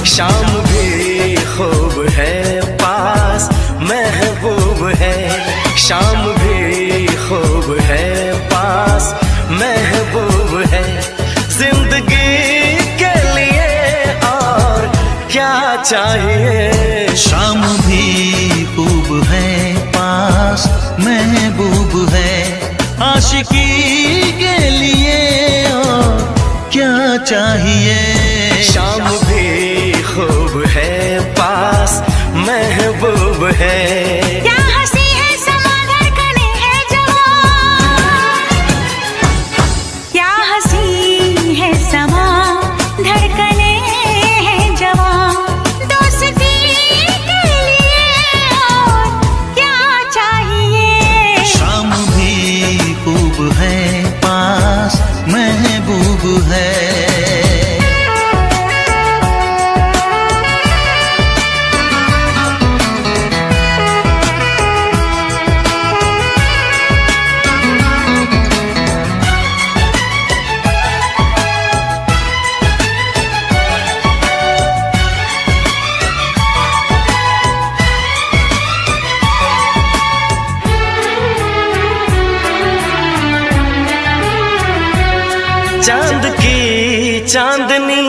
शाम भी खूब है पास महबूब है, शाम भी खूब है पास महबूब है, जिंदगी के लिए और क्या चाहिए। शाम भी खूब है पास महबूब है, आशिकी के लिए और क्या चाहिए। शाम भी खूब है पास महबूब है, क्या हंसी है समा धड़कने है जवां, क्या हंसी है समा धड़कने है जवां, दोस्ती के लिए और क्या चाहिए। शाम भी खूब है पास महबूब है। चांद की चांदनी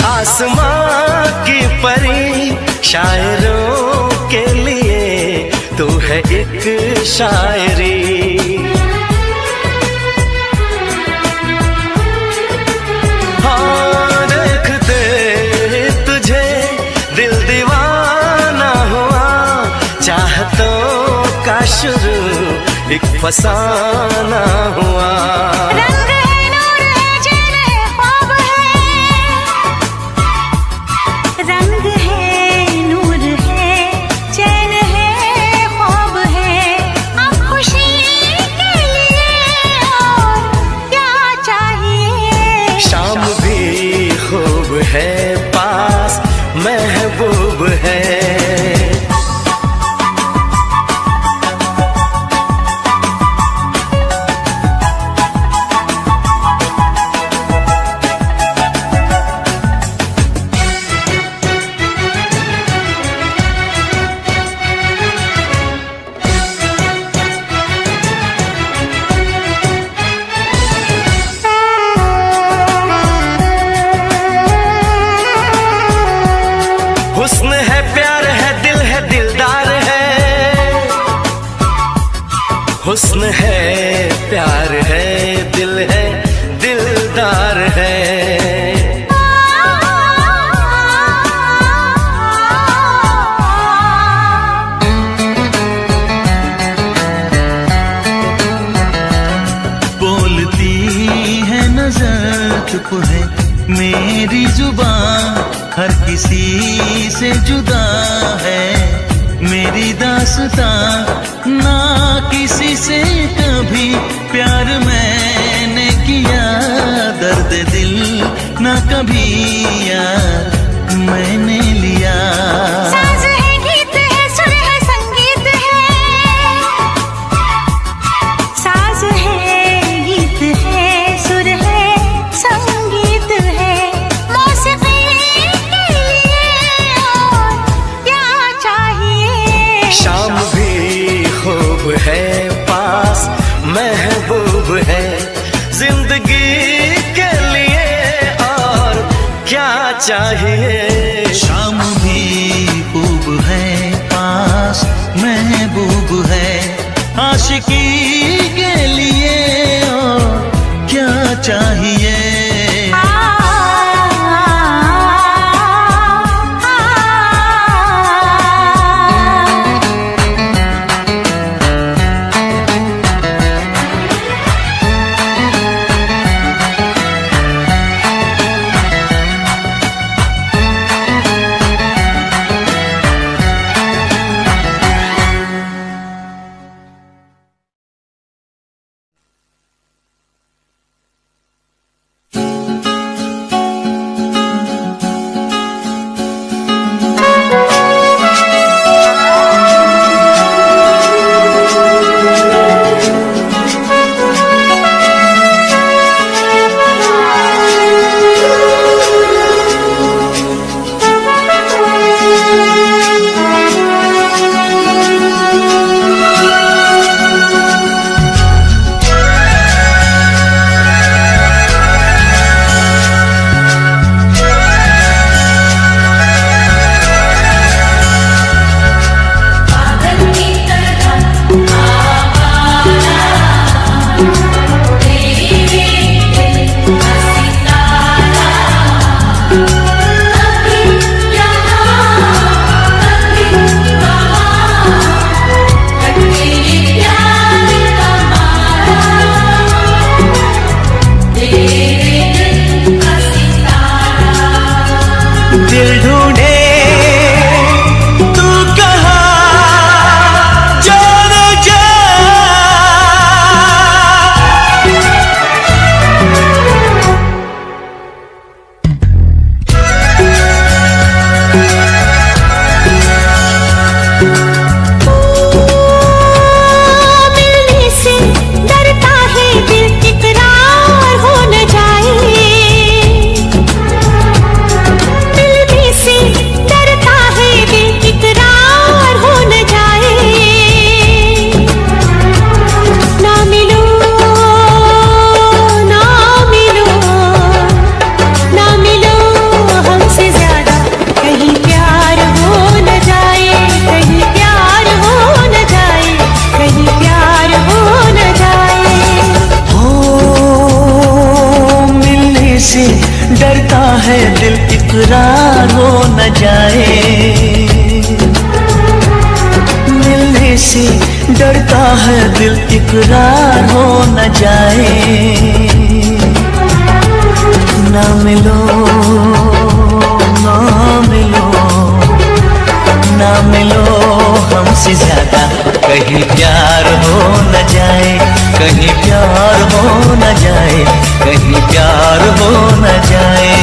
आसमां की परी, शायरों के लिए तू है एक शायरी। हाँ देखते तुझे दिल दीवाना हुआ, चाहतों का शुरू एक फसाना हुआ। है पास महबूब है। हुस्न है प्यार है दिल है दिलदार है, हुस्न है प्यार है दिल है दिलदार है। बोलती है नजर चुप है मेरी जुबान, हर किसी से जुदा है मेरी दास्तां, ना किसी से कभी प्यार मैंने किया, दर्द दिल ना कभी यार मैंने लिया। साज है गीत है सुर है संगीत है, साज है गीत है सुर है संगीत है, मौसीकी के लिए और क्या चाहिए। शाम भी खूब है पास महबूब है, जिंदगी के लिए और क्या चाहिए। शाम भी खूब है पास महबूब है, आशिकी के लिए और क्या चाहिए। डरता है दिल इकरार हो न जाए, मिलने से डरता है दिल इकरार हो न जाए। ना मिलो ना मिलो ना मिलो हमसे ज्यादा, कहीं प्यार हो न जाए, कहीं प्यार हो न जाए, कहीं प्यार हो न जाए।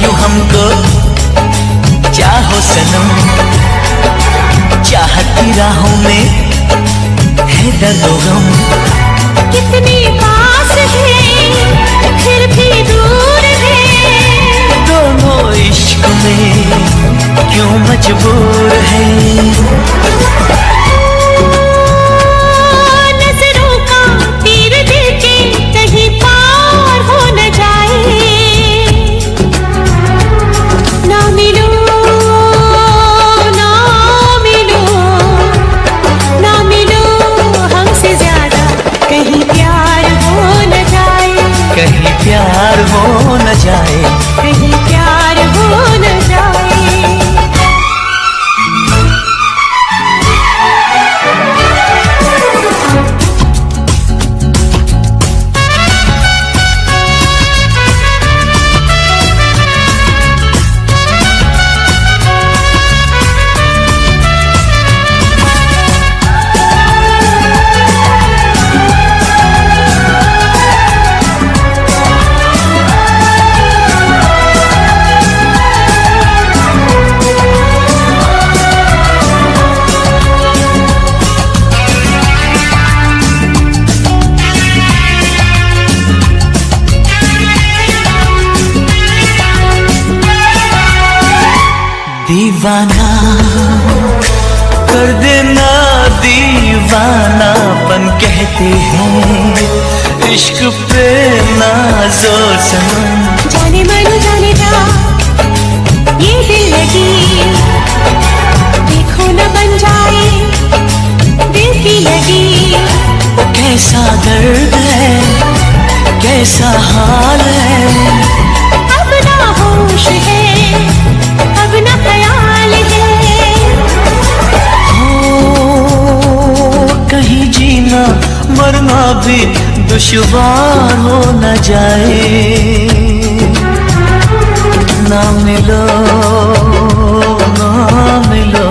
यूं हमको चाहो सनम, चाहत की राहों में है दर्द व गम। कितनी पास है फिर भी दूर है, दोनों इश्क में क्यों मजबूर है। नजरों का तीर दिल के कहीं पार हो न जाए। ना मिलो ना मिलो ना मिलो हमसे ज्यादा, कहीं प्यार हो न जाए, कहीं प्यार हो न जाए, कहीं प्यार हो न जाए। दीवाना कर देना, दीवानापन कहते हैं इश्क पे नाज़ो सनम। जाने मन जाने जा ये दिल लगी, देखो न बन जाए दिल की लगी। कैसा दर्द है कैसा हाल है, अब ना होश है अब ना ख्याल है। हो कहीं जीना मरना भी दुश्वार हो न जाए। ना मिलो ना मिलो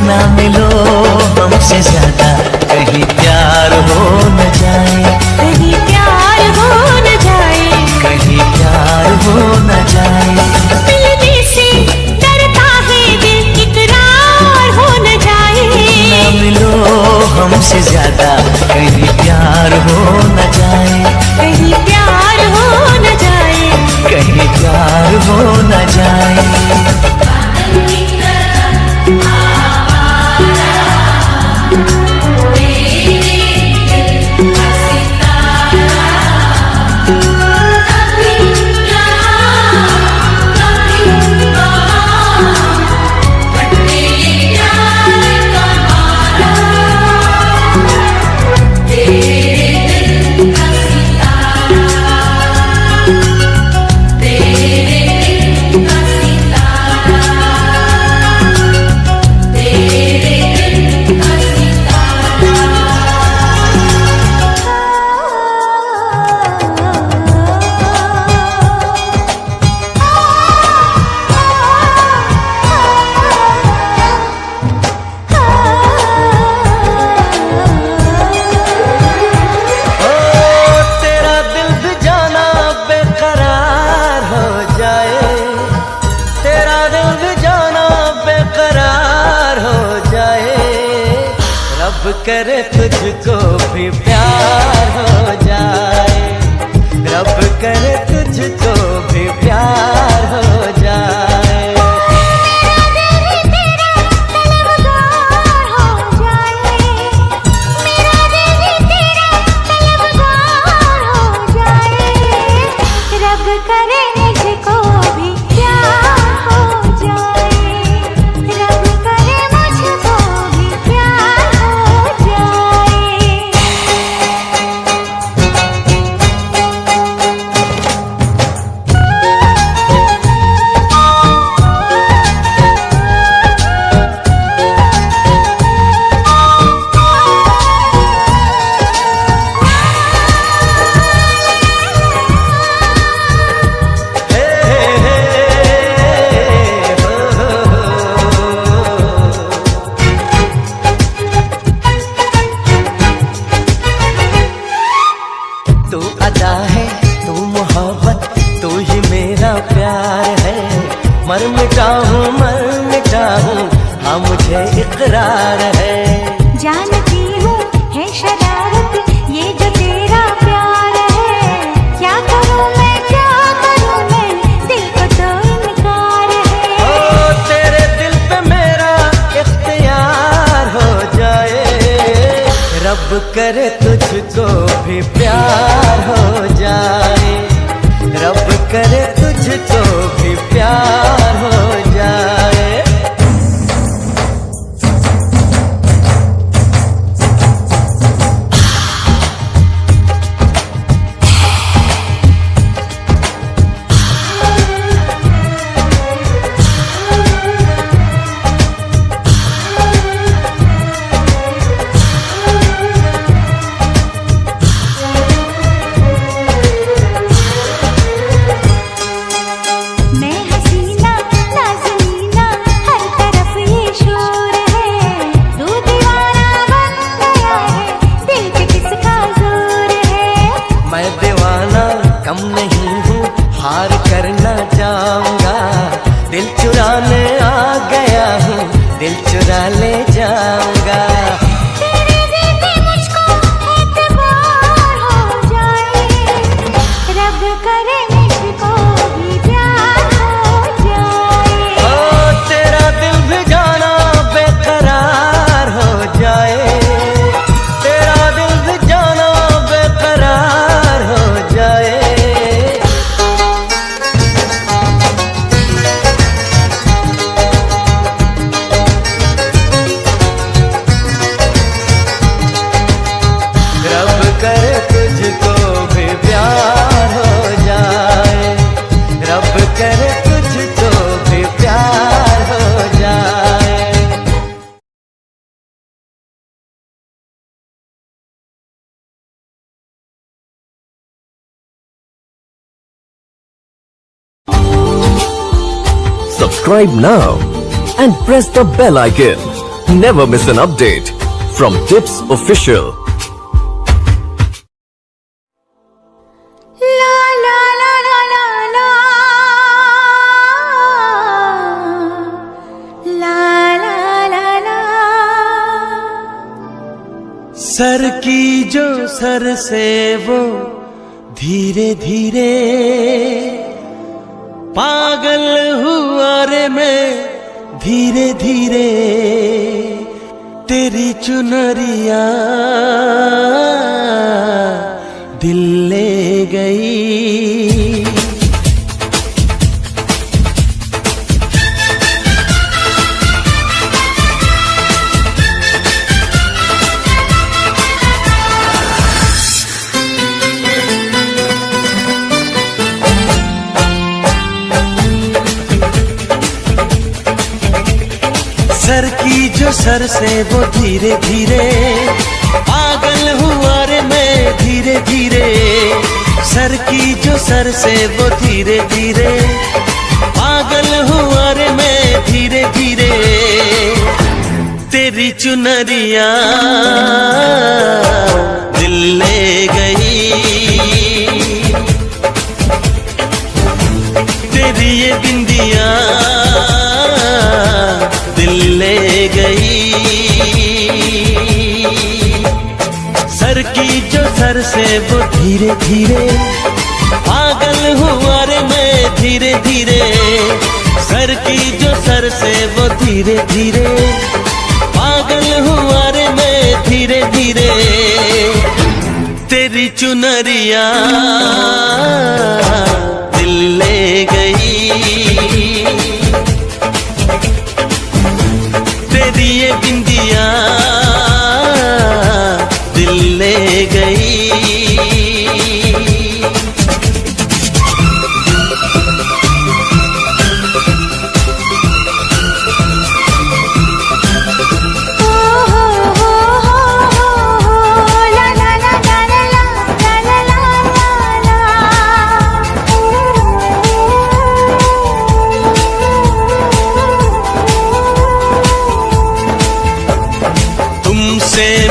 ना मिलो हमसे ज्यादा, कहीं प्यार हो न जाए, कहीं प्यार हो न जाए, कहीं प्यार हो न जाए। मिलने से डरता है दिल इकरार हो न जाए। ना मिलो हमसे ज्यादा, कहीं प्यार हो न जाए, कहीं प्यार हो न जाए, कहीं प्यार हो न जाए। करे तुझको भी प्यार हो जाए, रब करे तुझको भी प्यार हो जाए। मर मिटा हूँ हाँ मुझे इकरार है। जानती हूँ है शरारत ये जो तेरा प्यार है, क्या करूँ मैं दिल को तो इनकार है। ओ तेरे दिल पे मेरा इख्तियार हो जाए, रब करे तुझको भी प्यार हो जाए, रब करे तुझको भी प्यार हो जाए। कम नहीं हूँ हार करना चाहूँगा, दिल चुराने आ गया हूँ दिल चुरा ले जाऊँगा। तेरे देखे मुझको एतबार हो जाए, रब करे मुझको भी प्यार हो जाए। ओ तेरा दिल भी जाना बेकरार हो जाए, तेरा दिल भी जाना बेकरार हो जाए। Subscribe now and press the bell icon. Never miss an update from Tips Official. La la la la la la la la la la। Sir की जो सर से वो धीरे धीरे पागल हुआ रे मैं धीरे धीरे, तेरी चुनरिया दिल ले गई। सर की जो सर से वो धीरे धीरे पागल हुआ रे मैं धीरे धीरे, सर की जो सर से वो धीरे धीरे पागल हुआ रे मैं धीरे धीरे, तेरी चुनरिया दिल ले गई, तेरी ये बिंदिया दिल ले गई। सर की जो सर से वो धीरे धीरे पागल हुआ रे मैं धीरे धीरे। सर की जो सर से वो धीरे धीरे पागल हुआ रे मैं धीरे धीरे। तेरी चुनरिया दिल ले गई, तेरी ये बिंदिया दिल ले गई।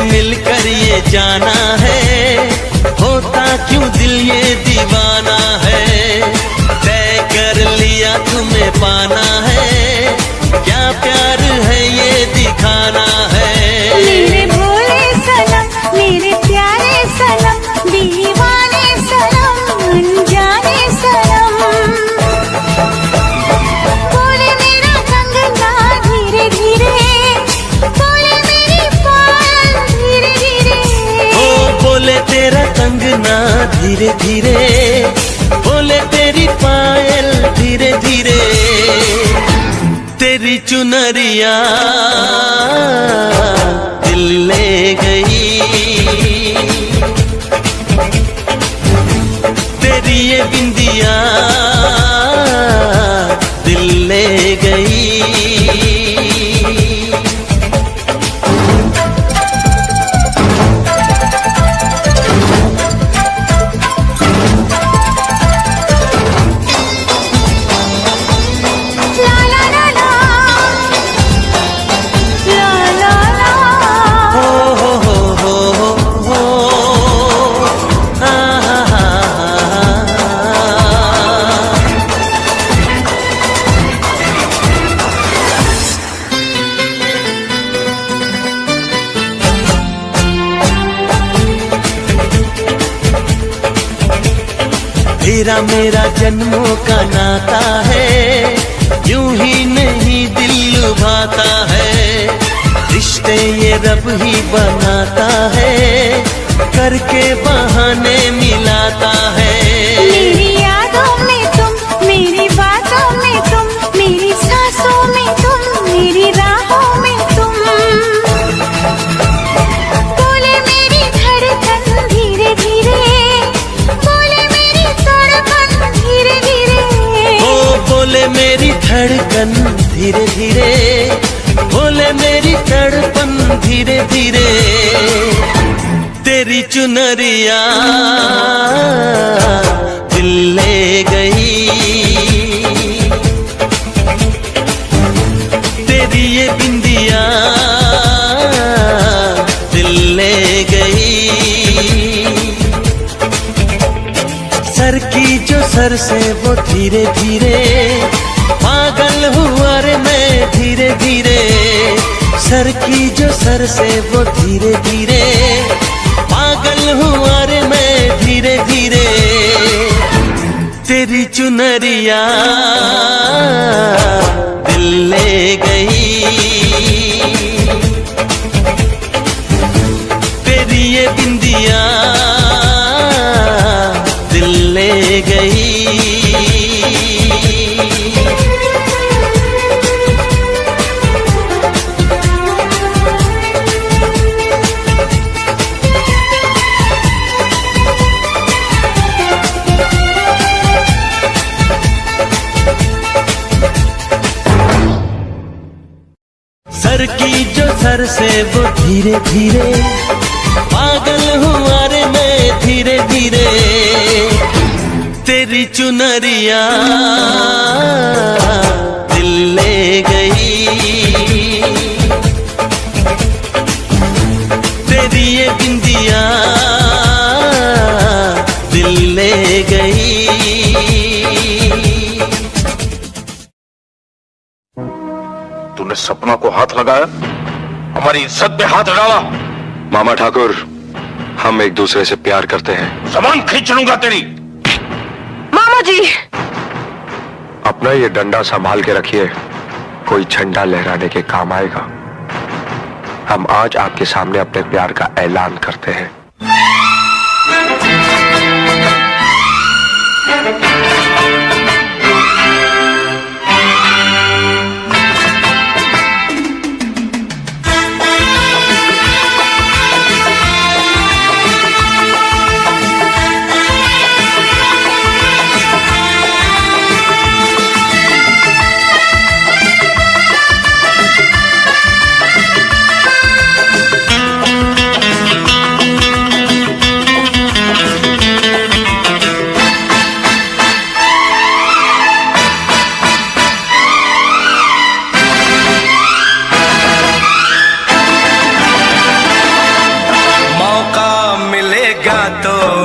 मिलकर ये जाना है, होता क्यों दिल ये दीवाना है। तय कर लिया तुम्हें पाना है, क्या प्यार है ये दिखाना है। मेरे भोले सनम, मेरे प्यारे सनम, दीवाने सनम, अनजाने सनम। बोले मेरा कंगना धीरे धीरे, बोले मेरी पायल धीरे धीरे। ओ बोले तेरा कंगना धीरे धीरे, बोले तेरी पायल धीरे धीरे। तेरी चुनरिया दिल ले गई, तेरी ये बिंदिया दिल ले गई। तेरा मेरा जन्मों का नाता है, यूं ही नहीं दिल लुभाता है। रिश्ते ये रब ही बनाता है, करके बहाने मिलाता है। मेरी यादों में तुम, मेरी बातों में तुम, मेरी सांसों में तुम, मेरी राहों में तुम। बोले मेरी धड़कन धीरे धीरे, बोले मेरी तड़पन धीरे धीरे। ओ बोले मेरी धड़कन धीरे धीरे, बोले मेरी तड़पन धीरे धीरे। तेरी चुनरिया दिल ले गई, तेरी ये बिंदिया दिल ले गई। सर की जो सर से वो धीरे धीरे पागल हुआ रे मैं धीरे धीरे। सर की जो सर से वो धीरे धीरे पागल हुआ रे मैं धीरे धीरे। तेरी चुनरिया दिल ले गई, तेरी ये बिंदिया दिल ले गई। सर की जो सर से वो धीरे धीरे पागल हुआ रे मैं धीरे धीरे। तेरी चुनरिया दिल ले गई, तेरी ये बिंदिया दिल ले गई। तूने सपना को हाथ लगाया, हमारी इज्जत पे हाथ डाला। मामा ठाकुर, हम एक दूसरे से प्यार करते हैं। सामान खींच लूंगा तेरी। मामा जी, अपना ये डंडा संभाल के रखिए, कोई झंडा लहराने के काम आएगा। हम आज आपके सामने अपने प्यार का ऐलान करते हैं।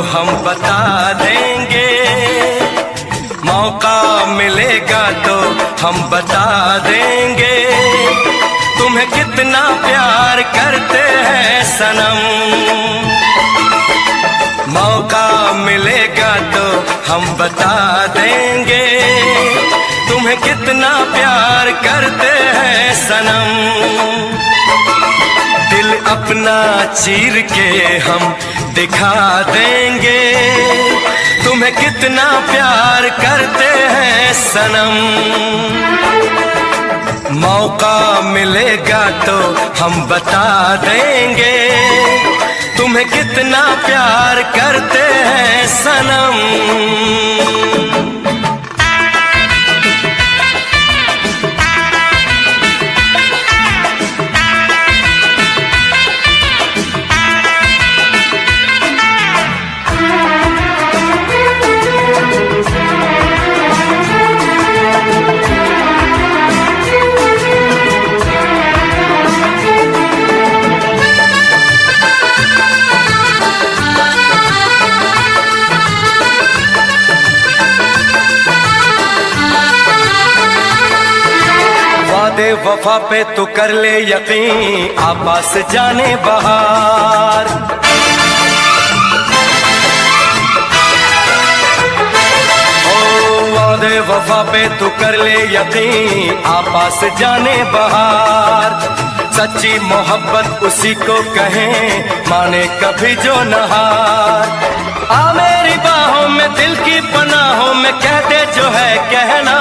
हम बता देंगे, मौका मिलेगा तो हम बता देंगे, तुम्हें कितना प्यार करते हैं सनम। मौका मिलेगा तो हम बता देंगे, तुम्हें कितना प्यार करते हैं सनम। दिल अपना चीर के हम दिखा देंगे, तुम्हें कितना प्यार करते हैं सनम। मौका मिलेगा तो हम बता देंगे, तुम्हें कितना प्यार करते हैं सनम। वादे वफा पे तू कर ले यकीन, आपस जाने बहार। ओ वादे वफा पे तू कर ले यकीन, आपस जाने बहार। सच्ची मोहब्बत उसी को कहें, माने कभी जो नहार। आ मेरी बाहों में दिल की पनाहों में कह दे जो है कहना।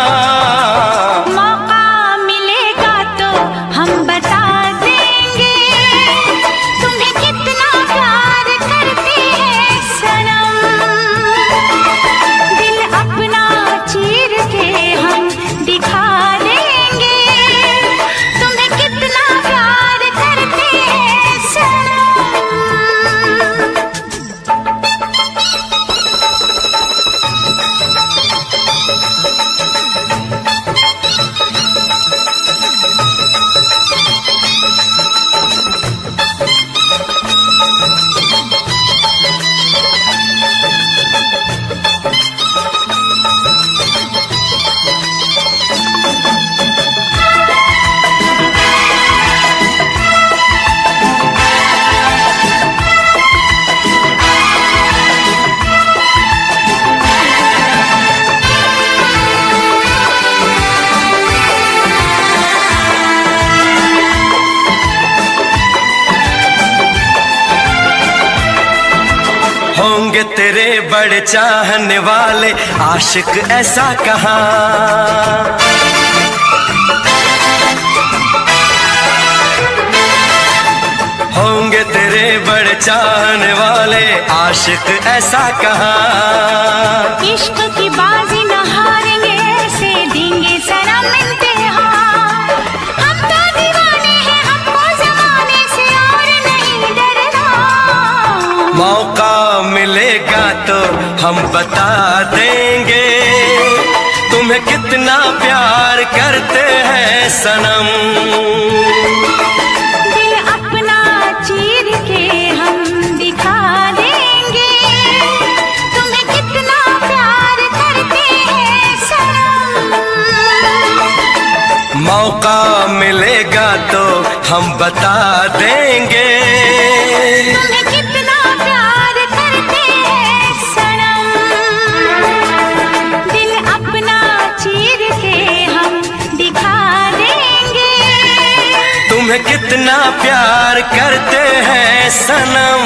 होंगे तेरे बड़े चाहने वाले आशिक ऐसा कहाँ। होंगे तेरे बड़े चाहने वाले आशिक ऐसा कहाँ। इश्क की बाजी न हारेंगे, ऐसे देंगे सनम इम्तिहान। हम तो दीवाने हैं, हमको जमाने से और नहीं डरना। मौका मिलेगा तो हम बता देंगे, तुम्हें कितना प्यार करते हैं सनम। दिल अपना चीर के हम दिखा देंगे, तुम्हें कितना प्यार करते हैं सनम। मौका मिलेगा तो हम बता देंगे, तुम्हें कितना प्यार प्यार करते हैं सनम।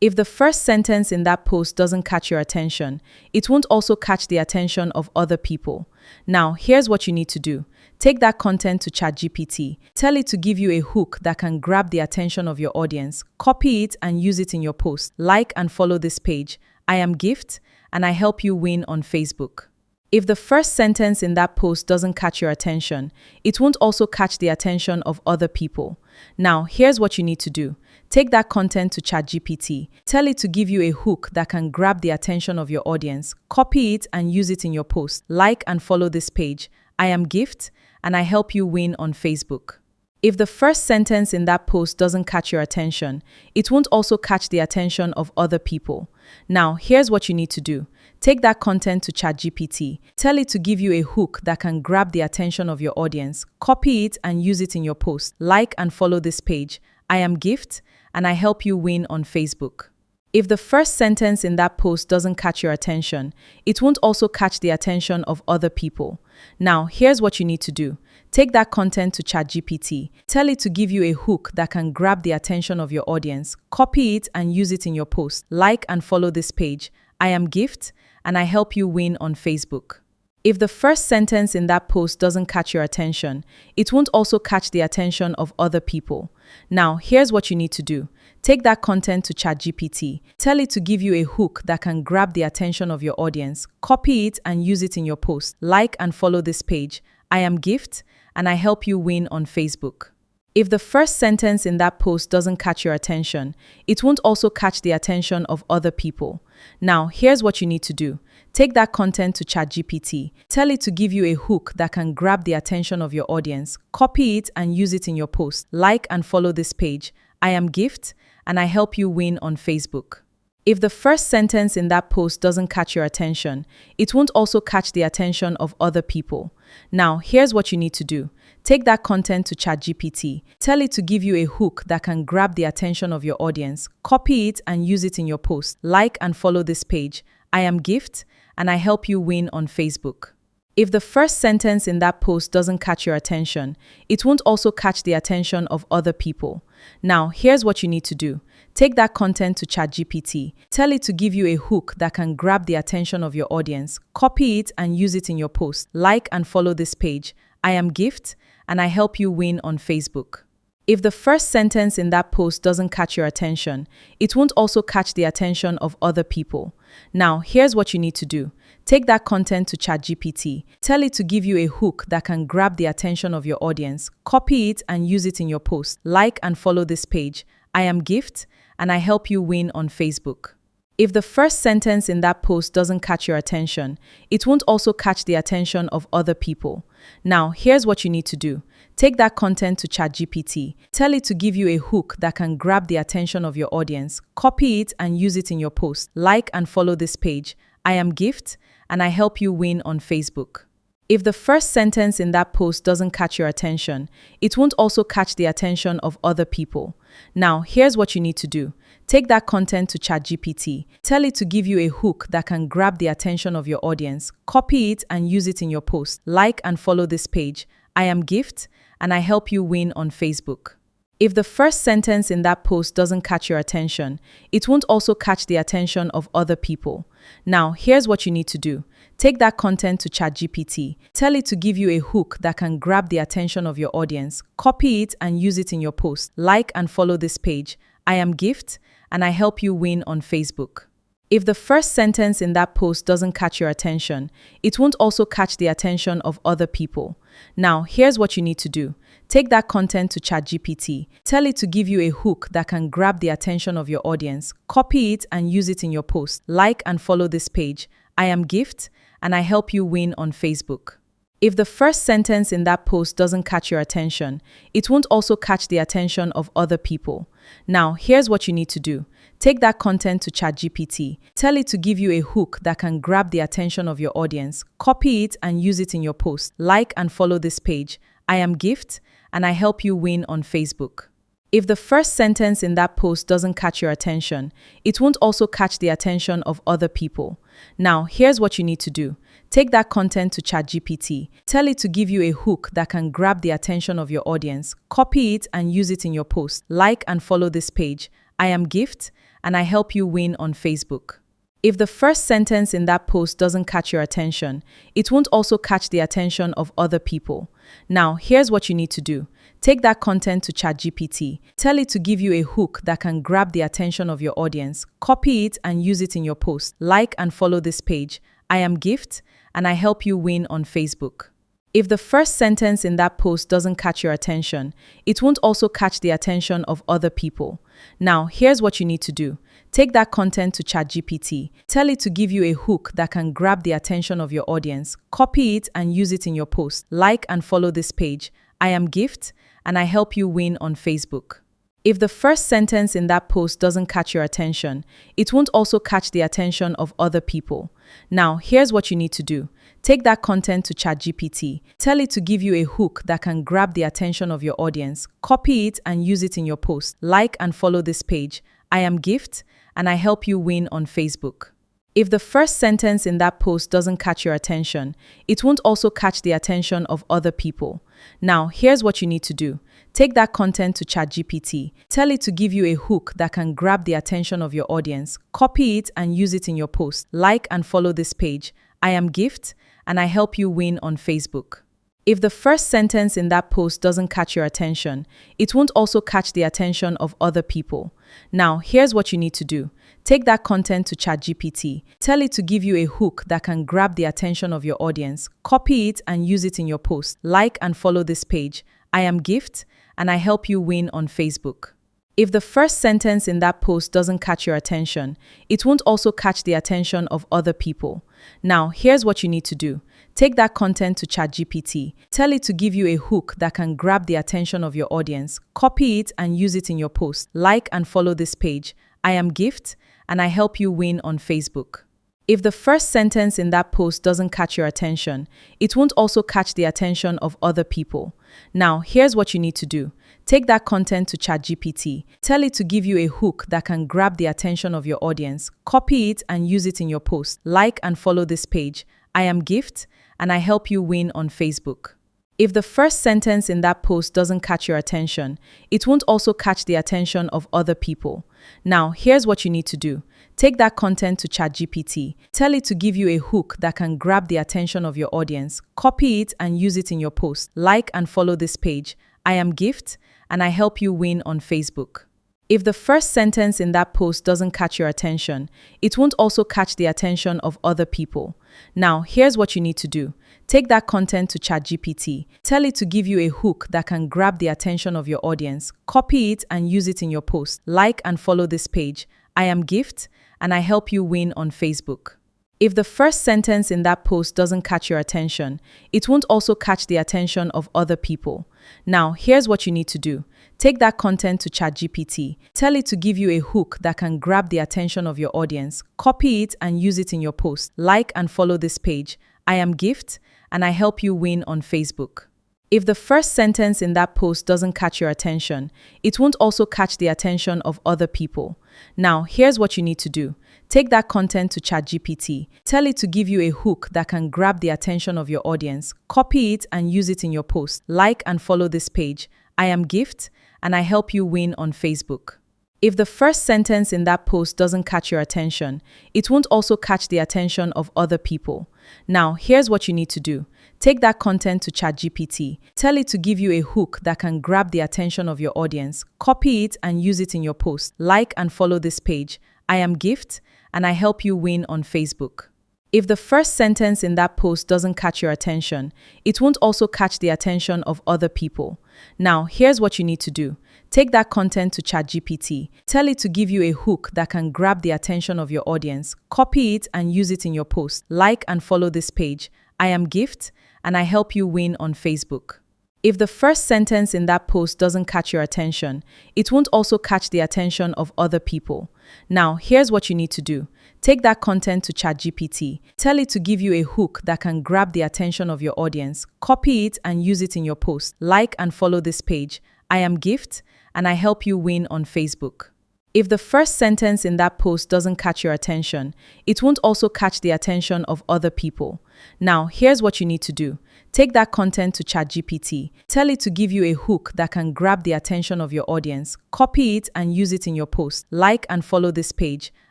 If the first sentence in that post doesn't catch your attention, it won't also catch the attention of other people. Now, here's what you need to do. Take that content to ChatGPT. Tell it to give you a hook that can grab the attention of your audience. Copy it and use it in your post. Like and follow this page. I am Gift, and I help you win on Facebook. If the first sentence in that post doesn't catch your attention, it won't also catch the attention of other people. Now, here's what you need to do. Take that content to ChatGPT. Tell it to give you a hook that can grab the attention of your audience. Copy it and use it in your post. Like and follow this page. I am Gift, and I help you win on Facebook. If the first sentence in that post doesn't catch your attention, it won't also catch the attention of other people. Now, here's what you need to do. Take that content to ChatGPT. Tell it to give you a hook that can grab the attention of your audience. Copy it and use it in your post. Like and follow this page. I am Gift, and I help you win on Facebook. If the first sentence in that post doesn't catch your attention, it won't also catch the attention of other people. Now, here's what you need to do. Take that content to ChatGPT. Tell it to give you a hook that can grab the attention of your audience. Copy it and use it in your post. Like and follow this page. I am Gift, and I help you win on Facebook. If the first sentence in that post doesn't catch your attention, it won't also catch the attention of other people. Now, here's what you need to do. Take that content to ChatGPT. Tell it to give you a hook that can grab the attention of your audience. Copy it and use it in your post. Like and follow this page. I am Gift, and I help you win on Facebook. If the first sentence in that post doesn't catch your attention, it won't also catch the attention of other people. Now, here's what you need to do. Take that content to ChatGPT. Tell it to give you a hook that can grab the attention of your audience. Copy it and use it in your post. Like and follow this page. I am Gift, and I help you win on Facebook. If the first sentence in that post doesn't catch your attention, it won't also catch the attention of other people. Now, here's what you need to do. Take that content to ChatGPT. Tell it to give you a hook that can grab the attention of your audience. Copy it and use it in your post. Like and follow this page. I am Gift, and I help you win on Facebook. If the first sentence in that post doesn't catch your attention, it won't also catch the attention of other people. Now, here's what you need to do. Take that content to ChatGPT. Tell it to give you a hook that can grab the attention of your audience. Copy it and use it in your post. Like and follow this page. I am Gift, and I help you win on Facebook. If the first sentence in that post doesn't catch your attention, it won't also catch the attention of other people. Now, here's what you need to do. Take that content to ChatGPT. Tell it to give you a hook that can grab the attention of your audience. Copy it and use it in your post. Like and follow this page. I am Gift, and I help you win on Facebook. If the first sentence in that post doesn't catch your attention, it won't also catch the attention of other people. Now, here's what you need to do. Take that content to ChatGPT. Tell it to give you a hook that can grab the attention of your audience. Copy it and use it in your post. Like and follow this page. I am Gift, and I help you win on Facebook. If the first sentence in that post doesn't catch your attention, it won't also catch the attention of other people. Now, here's what you need to do. Take that content to ChatGPT. Tell it to give you a hook that can grab the attention of your audience. Copy it and use it in your post. Like and follow this page. I am Gift, and I help you win on Facebook. If the first sentence in that post doesn't catch your attention, it won't also catch the attention of other people. Now, here's what you need to do. Take that content to ChatGPT. Tell it to give you a hook that can grab the attention of your audience. Copy it and use it in your post. Like and follow this page. I am Gift, and I help you win on Facebook. If the first sentence in that post doesn't catch your attention, it won't also catch the attention of other people. Now, here's what you need to do. Take that content to ChatGPT. Tell it to give you a hook that can grab the attention of your audience. Copy it and use it in your post. Like and follow this page. I am Gift, and I help you win on Facebook. If the first sentence in that post doesn't catch your attention, it won't also catch the attention of other people. Now, here's what you need to do. Take that content to ChatGPT. Tell it to give you a hook that can grab the attention of your audience. Copy it and use it in your post. Like and follow this page. I am Gift, and I help you win on Facebook. If the first sentence in that post doesn't catch your attention, it won't also catch the attention of other people. Now, here's what you need to do. Take that content to ChatGPT. Tell it to give you a hook that can grab the attention of your audience. Copy it and use it in your post. Like and follow this page. I am Gift, and I help you win on Facebook. If the first sentence in that post doesn't catch your attention, it won't also catch the attention of other people. Now, here's what you need to do. Take that content to ChatGPT. Tell it to give you a hook that can grab the attention of your audience. Copy it and use it in your post. Like and follow this page. I am Gift, and I help you win on Facebook. If the first sentence in that post doesn't catch your attention, it won't also catch the attention of other people. Now, here's what you need to do. Take that content to ChatGPT. Tell it to give you a hook that can grab the attention of your audience. Copy it and use it in your post. Like and follow this page. I am Gift, and I help you win on Facebook. If the first sentence in that post doesn't catch your attention, it won't also catch the attention of other people. Now, here's what you need to do. Take that content to ChatGPT. Tell it to give you a hook that can grab the attention of your audience. Copy it and use it in your post. Like and follow this page. I am Gift, and I help you win on Facebook. If the first sentence in that post doesn't catch your attention, it won't also catch the attention of other people. Now, here's what you need to do. Take that content to ChatGPT. Tell it to give you a hook that can grab the attention of your audience. Copy it and use it in your post. Like and follow this page. I am Gift, and I help you win on Facebook. If the first sentence in that post doesn't catch your attention, it won't also catch the attention of other people. Now, here's what you need to do. Take that content to ChatGPT. Tell it to give you a hook that can grab the attention of your audience. Copy it and use it in your post. Like and follow this page. I am Gift, and I help you win on Facebook. If the first sentence in that post doesn't catch your attention, it won't also catch the attention of other people. Now, here's what you need to do. Take that content to ChatGPT. Tell it to give you a hook that can grab the attention of your audience. Copy it and use it in your post. Like and follow this page. I am Gift, and I help you win on Facebook. If the first sentence in that post doesn't catch your attention, it won't also catch the attention of other people. Now, here's what you need to do. Take that content to ChatGPT. Tell it to give you a hook that can grab the attention of your audience. Copy it and use it in your post. Like and follow this page. I am Gift, and I help you win on Facebook. If the first sentence in that post doesn't catch your attention, it won't also catch the attention of other people. Now, here's what you need to do. Take that content to ChatGPT. Tell it to give you a hook that can grab the attention of your audience. Copy it and use it in your post. Like and follow this page. I am Gift, and I help you win on Facebook. If the first sentence in that post doesn't catch your attention, it won't also catch the attention of other people. Now, here's what you need to do. Take that content to ChatGPT. Tell it to give you a hook that can grab the attention of your audience. Copy it and use it in your post. Like and follow this page. I am Gift, and I help you win on Facebook. If the first sentence in that post doesn't catch your attention, it won't also catch the attention of other people. Now, here's what you need to do. Take that content to ChatGPT. Tell it to give you a hook that can grab the attention of your audience. Copy it and use it in your post. Like and follow this page. I am Gift, and I help you win on Facebook. If the first sentence in that post doesn't catch your attention, it won't also catch the attention of other people. Now, here's what you need to do. Take that content to ChatGPT. Tell it to give you a hook that can grab the attention of your audience. Copy it and use it in your post. Like and follow this page. I am Gift, and I help you win on Facebook. If the first sentence in that post doesn't catch your attention, it won't also catch the attention of other people. Now, here's what you need to do. Take that content to ChatGPT. Tell it to give you a hook that can grab the attention of your audience. Copy it and use it in your post. Like and follow this page. I am Gift, and I help you win on Facebook. If the first sentence in that post doesn't catch your attention, it won't also catch the attention of other people. Now, here's what you need to do. Take that content to ChatGPT. Tell it to give you a hook that can grab the attention of your audience. Copy it and use it in your post. Like and follow this page. I am Gift, and I help you win on Facebook. If the first sentence in that post doesn't catch your attention, it won't also catch the attention of other people. Now, here's what you need to do. Take that content to ChatGPT. Tell it to give you a hook that can grab the attention of your audience. Copy it and use it in your post. Like and follow this page. I am Gift, and I help you win on Facebook. If the first sentence in that post doesn't catch your attention, it won't also catch the attention of other people. Now, here's what you need to do. Take that content to ChatGPT. Tell it to give you a hook that can grab the attention of your audience. Copy it and use it in your post. Like and follow this page.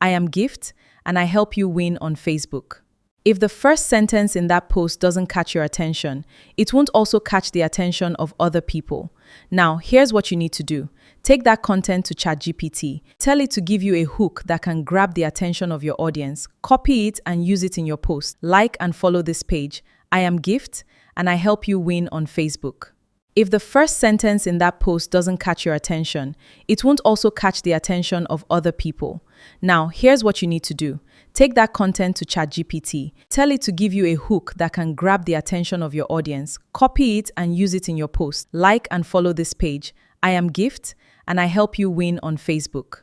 I am Gift, and I help you win on Facebook. If the first sentence in that post doesn't catch your attention, it won't also catch the attention of other people. Now, here's what you need to do. Take that content to ChatGPT. Tell it to give you a hook that can grab the attention of your audience. Copy it and use it in your post. Like and follow this page. I am Gift, and I help you win on Facebook. If the first sentence in that post doesn't catch your attention, it won't also catch the attention of other people. Now, here's what you need to do. Take that content to ChatGPT. Tell it to give you a hook that can grab the attention of your audience. Copy it and use it in your post. Like and follow this page. I am Gift, and I help you win on Facebook.